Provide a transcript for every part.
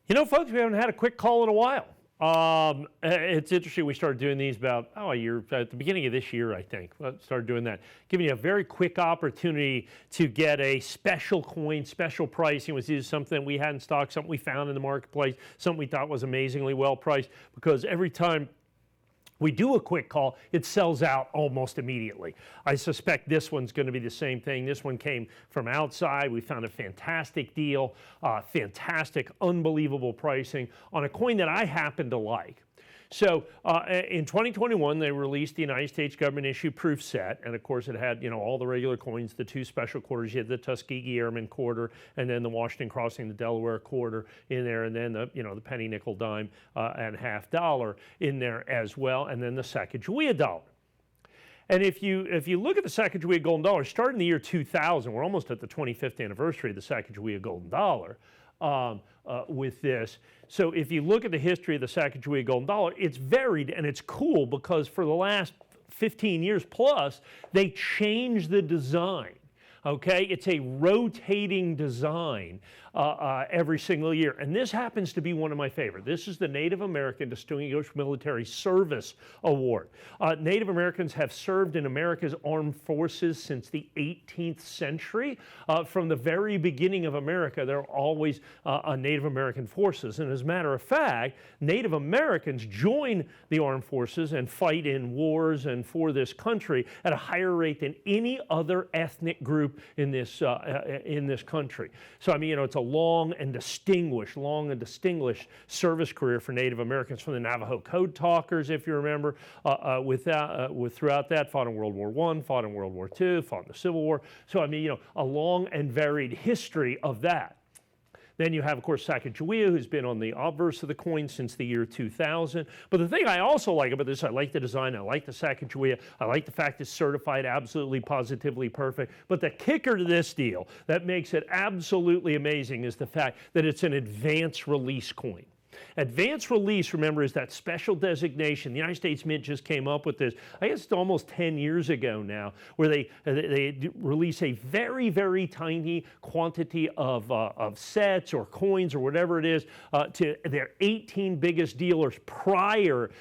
You know, folks, we haven't had a quick call in a while. It's interesting. We started doing these about a year at the beginning of this year, I think. Started doing that, giving you a very quick opportunity to get a special coin, special pricing. Was either something we had in stock, something we found in the marketplace, something we thought was amazingly well priced. Because every time we do a quick call, it sells out almost immediately. I suspect this one's going to be the same thing. This one came from outside. We found a fantastic deal, fantastic, unbelievable pricing on a coin that I happen to like. So in 2021, they released the United States government issue proof set. And of course, it had, all the regular coins, the two special quarters. You had the Tuskegee Airman quarter, and then the Washington Crossing, the Delaware quarter in there, and then the penny, nickel, dime, and half dollar in there as well, and then the Sacagawea dollar. And if you look at the Sacagawea golden dollar, starting in the year 2000, we're almost at the 25th anniversary of the Sacagawea golden dollar. With this. So if you look at the history of the Sacagawea golden dollar, it's varied and it's cool because for the last 15 years plus, they changed the design. Okay, it's a rotating design every single year. And this happens to be one of my favorite. This is the Native American Distinguished Military Service Award. Native Americans have served in America's armed forces since the 18th century. From the very beginning of America, there are always Native American forces. And as a matter of fact, Native Americans join the armed forces and fight in wars and for this country at a higher rate than any other ethnic group in this country. So I mean, it's a long and distinguished service career for Native Americans, from the Navajo Code Talkers, if you remember, throughout that, fought in World War I, fought in World War II, fought in the Civil War. So I mean, a long and varied history of that. Then you have, of course, Sacagawea, who's been on the obverse of the coin since the year 2000. But the thing I also like about this, I like the design, I like the Sacagawea, I like the fact it's certified absolutely, positively perfect. But the kicker to this deal that makes it absolutely amazing is the fact that it's an advance release coin. Advance release, remember, is that special designation. The United States Mint just came up with this, I guess it's almost 10 years ago now, where they release a very, very tiny quantity of sets or coins or whatever it is to their 18 biggest dealers prior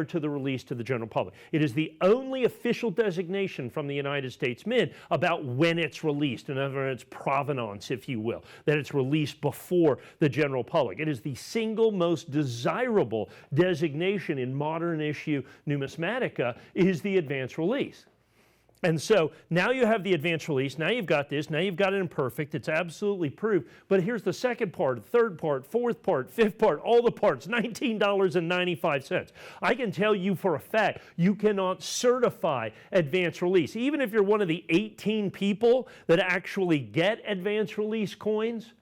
to the release to the general public. It is the only official designation from the United States Mint about when it's released, in other words, provenance, if you will, that it's released before the general public. It is the single most desirable designation in modern issue numismatica is the advance release. And so now you have the advance release, now you've got this, now you've got it in perfect, it's absolutely proof. But here's the second part, third part, fourth part, fifth part, all the parts, $19.95. I can tell you for a fact, you cannot certify advance release. Even if you're one of the 18 people that actually get advance release coins,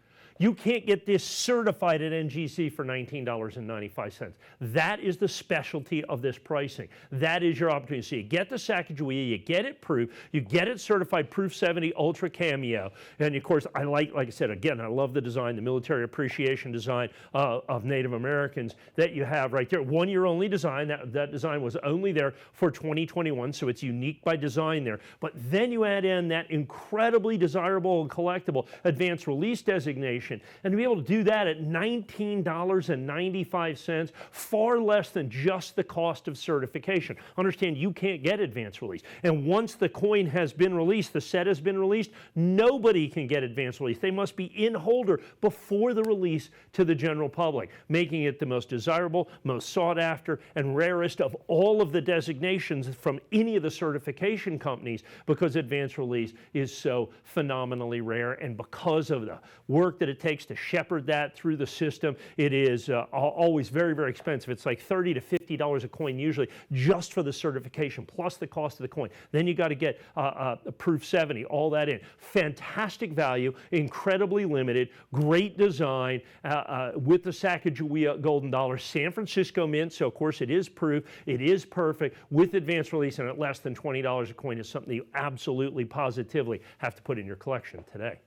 you can't get this certified at NGC for $19.95. That is the specialty of this pricing. That is your opportunity. So you get the Sacagawea, you get it proof, you get it certified Proof 70 Ultra Cameo. And of course, I like I said, again, I love the design, the military appreciation design of Native Americans that you have right there. 1 year only design. That design was only there for 2021, so it's unique by design there. But then you add in that incredibly desirable and collectible advance release designation. And to be able to do that at $19.95, far less than just the cost of certification. Understand, you can't get advance release. And once the coin has been released, the set has been released, nobody can get advance release. They must be in holder before the release to the general public, making it the most desirable, most sought after, and rarest of all of the designations from any of the certification companies, because advance release is so phenomenally rare, and because of the work that it takes to shepherd that through the system, it is always very, very expensive. It's like $30 to $50 a coin usually just for the certification, plus the cost of the coin. Then you got to get Proof 70, all that in. Fantastic value, incredibly limited, great design with the Sacagawea golden dollar, San Francisco Mint, so of course it is proof, it is perfect, with advance release, and at less than $20 a coin is something you absolutely, positively have to put in your collection today.